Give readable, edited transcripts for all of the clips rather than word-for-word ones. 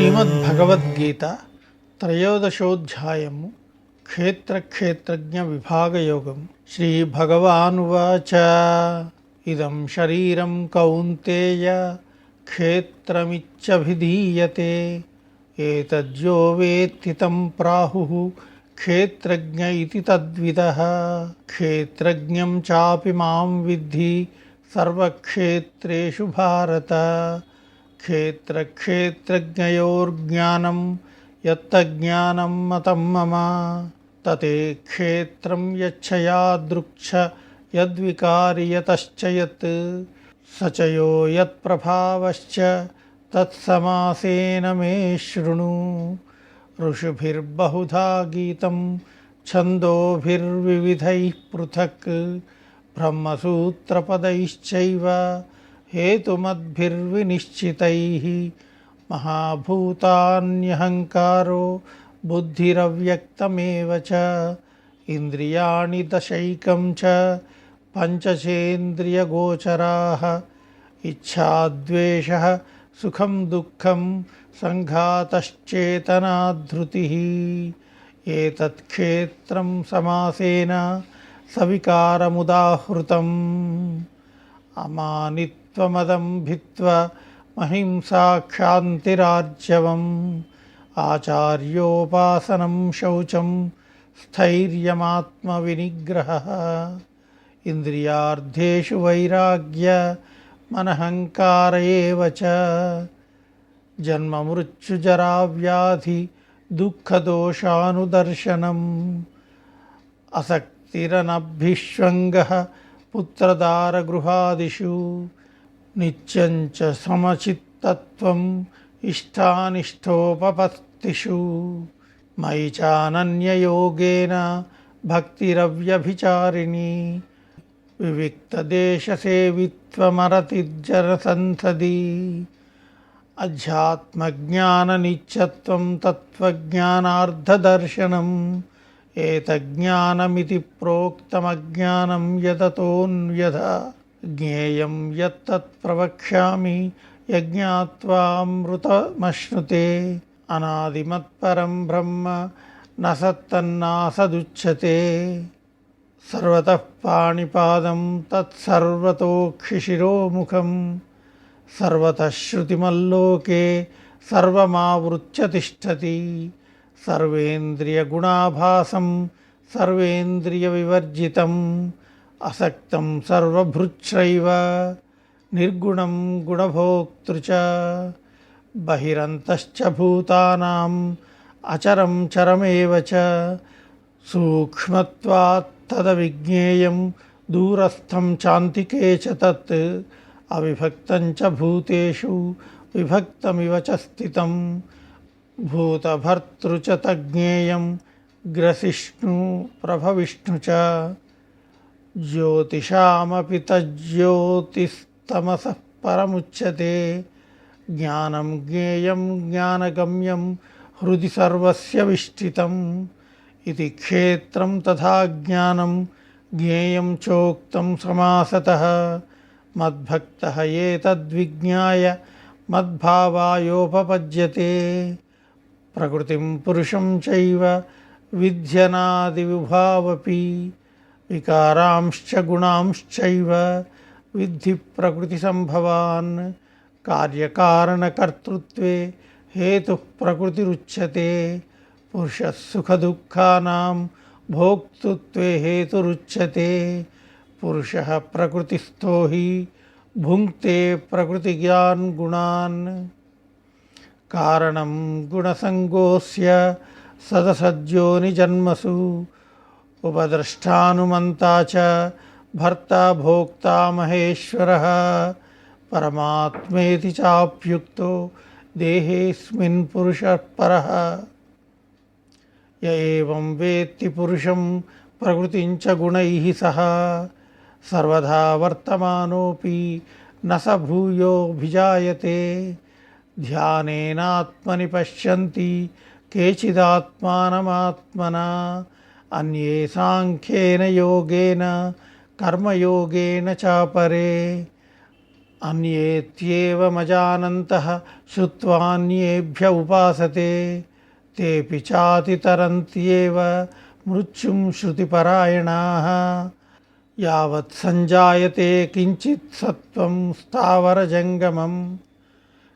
శ్రీమద్భగవద్గీత త్రయోదశోధ్యాయము క్షేత్రజ్ఞ విభాగయోగం. శ్రీభగవానువాచ ఇదం శరీరం కౌంతేయ క్షేత్రమిత్యభిధీయతే ఏతద్యో వేత్తి తం ప్రాహుః క్షేత్రజ్ఞ ఇతి తద్విదః. క్షేత్రజ్ఞం చాపి మాం విద్ధి సర్వక్షేత్రేషు భారత. క్షేత్రజ్ఞయోర్జ్ఞానం యత్తజ్ఞానం మతం మమ తతే క్షేత్రం యచ్చయాదృక్ష యద్వికారి యతశ్చ యత్ స చ యో యత్ప్రభావశ్చ తత్సమాసేన మే శృణు. ఋషిభిర్బహుధా గీతం ఛందోభిర్వివిధైః పృథక్ బ్రహ్మసూత్రపदैश्चैव हेतुमद्भिर्विनिश्चितैः. महाभूतान्यहङ्कारो बुद्धिरव्यक्तमेव च इन्द्रियाणि दशैकं च पञ्चचेन्द्रियगोचराः. इच्छाद्वेषः सुखं दुःखं सङ्घातश्चेतनाधृतिः. एतत् क्षेत्रं समासेन सविकारमुदाहृतम्. अमानित्वमदम्भित्वा महिंसा क्षान्तिरार्जवम् आचार्योपासनं शौचं स्थैर्यमात्मविनिग्रहः. इन्द्रियार्थेषु वैराग्य मनहङ्कार एव च. जन्ममृत्युजराव्याधि दुःखदोषानुदर्शनम् असक्तिरनभिष्वङ्गः पुत्रदारगृहादिषु. नित्यं च समचित्तत्वम् इष्टानिष्टोपपत्तिषु. मयि चानन्ययोगेन भक्तिरव्यभिचारिणी. विविक्तदेशसेवित्वमरतिर्जनसन्सदि. अध्यात्मज्ञाननित्यत्वं तत्त्वज्ञानार्धदर्शनम्. एतज्ज्ञानमिति प्रोक्तमज्ञानं यततोऽन्यथा. ज्ञेयं यत्तत् प्रवक्ष्यामि यज्ञात्वामृतमश्नुते. अनादिमत्परं ब्रह्म न सत्तन्नासदुच्यते. सर्वतः पाणिपादं तत्सर्वतोक्षिशिरोमुखं. सर्वतः श्रुतिमल्लोके सर्वमावृत्य तिष्ठति. सर्वेन्द्रियगुणाभासं सर्वेन्द्रियविवर्जितम्. असक्तं सर्वभृच्छैव निर्गुणं गुणभोक्तृ च. बहिरन्तश्च भूतानाम् अचरं चरमेव च. सूक्ष्मत्वात् तदविज्ञेयं दूरस्थं चान्तिके च तत्. अविभक्तं च भूतेषु विभक्तमिव च स्थितं. भूतभर्तृ च तज्ज्ञेयं ग्रसिष्णु प्रभविष्णु च. ज्योतिषामपि तज्ज्योतिस्तमसः परमुच्यते. ज्ञानं ज्ञेयं ज्ञानगम्यं हृदि सर्वस्य विष्ठितम्. इति क्षेत्रं तथा ज्ञानं ज्ञेयं चोक्तं समासतः. मद्भक्तः एतद्विज्ञाय मद्भावायोपपद्यते. प्रकृतिं पुरुषं चैव विध्यनादिविभावपि. विकारांश्च गुणांश्चैव विद्धि प्रकृतिसम्भवान्. कार्यकारणकर्तृत्वे हेतुः प्रकृतिरुच्यते. पुरुषः सुखदुःखानां भोक्तृत्वे हेतुरुच्यते. पुरुषः प्रकृतिस्थो हि भुङ्क्ते प्रकृतिज्ञान् गुणान्. कारणं गुणसङ्गोऽस्य सदसद्योनिजन्मसु. उपद्रष्टानुमन्ता च भर्ता भोक्ता महेश्वरः. परमात्मेति चाप्युक्तो देहेऽस्मिन् पुरुषः परः. य एवं वेत्ति पुरुषं प्रकृतिं च गुणैः सह सर्वदा वर्तमानोऽपि न स भूयोऽभिजायते. ध्यानेनात्मनि पश्यन्ति केचिदात्मानमात्मना. अन्ये सांख्येन योगेन कर्मयोगेन चापरे. अन्येत्येवमजानन्तः श्रुत्वान्येभ्य उपासते तेऽपि चातितरन्त्येव मृत्युं श्रुतिपरायणाः यावत् सञ्जायते किञ्चित् सत्त्वं स्थावरजङ्गमं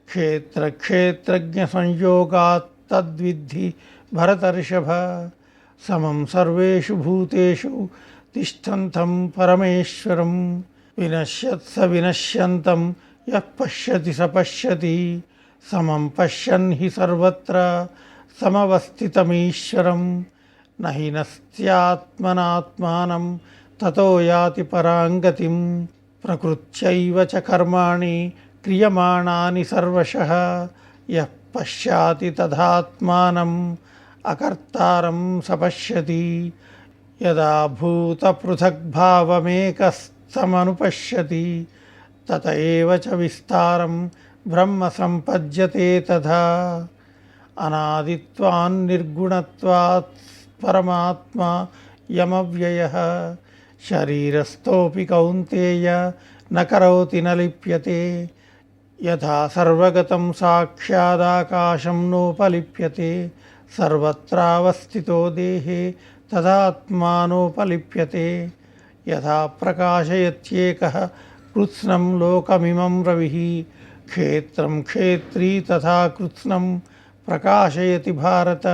क्षेत्रक्षेत्रज्ञसंयोगात् तद्विद्धि भरतर्षभ समं सर्वेषु भूतेषु तिष्ठन्तं परमेश्वरं विनश्यत् स विनश्यन्तं यः पश्यति स पश्यति समं पश्यन् हि सर्वत्र समवस्थितमीश्वरं न हि नस्त्यात्मनात्मानं ततो याति परां गतिं प्रकृत्यैव च कर्माणि क्रियमाणानि सर्वशः यः पश्याति तदात्मानम् अकर्तारं स पश्यति यदा भूतपृथग्भावमेकस्थमनुपश्यति तत एव च विस्तारं ब्रह्म सम्पद्यते तथा अनादित्वान् निर्गुणत्वात् परमात्मा यमव्ययः शरीरस्थोऽपि कौन्तेय न करोति न लिप्यते यथा सर्वगतं साक्षादाकाशं नोपलिप्यते सर्वत्रावस्थितो देहे तदात्मानोपलिप्यते यथा प्रकाशयत्येकः कृत्स्नं लोकमिमं रविः क्षेत्रं क्षेत्री तथा कृत्स्नं प्रकाशयति भारत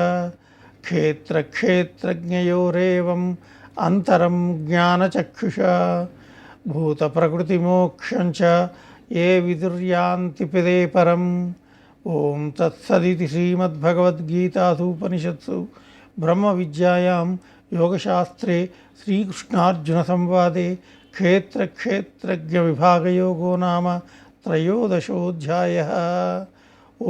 क्षेत्रक्षेत्रज्ञयोरेवम् अंतरं ज्ञानचक्षुषा भूतप्रकृतिमोक्षं च ये विदुर्यान्ति पदे परम् ओं तत्सदिति श्रीमद्भगवद्गीतासूपनिषत्सु ब्रह्मविद्यायां योगशास्त्रे श्रीकृष्णार्जुनसंवादे क्षेत्रक्षेत्रज्ञविभागयोगो नाम त्रयोदशोऽध्यायः।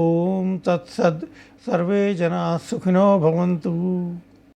ओं तत्सद् सर्वे जनाः सुखिनो भवन्तु।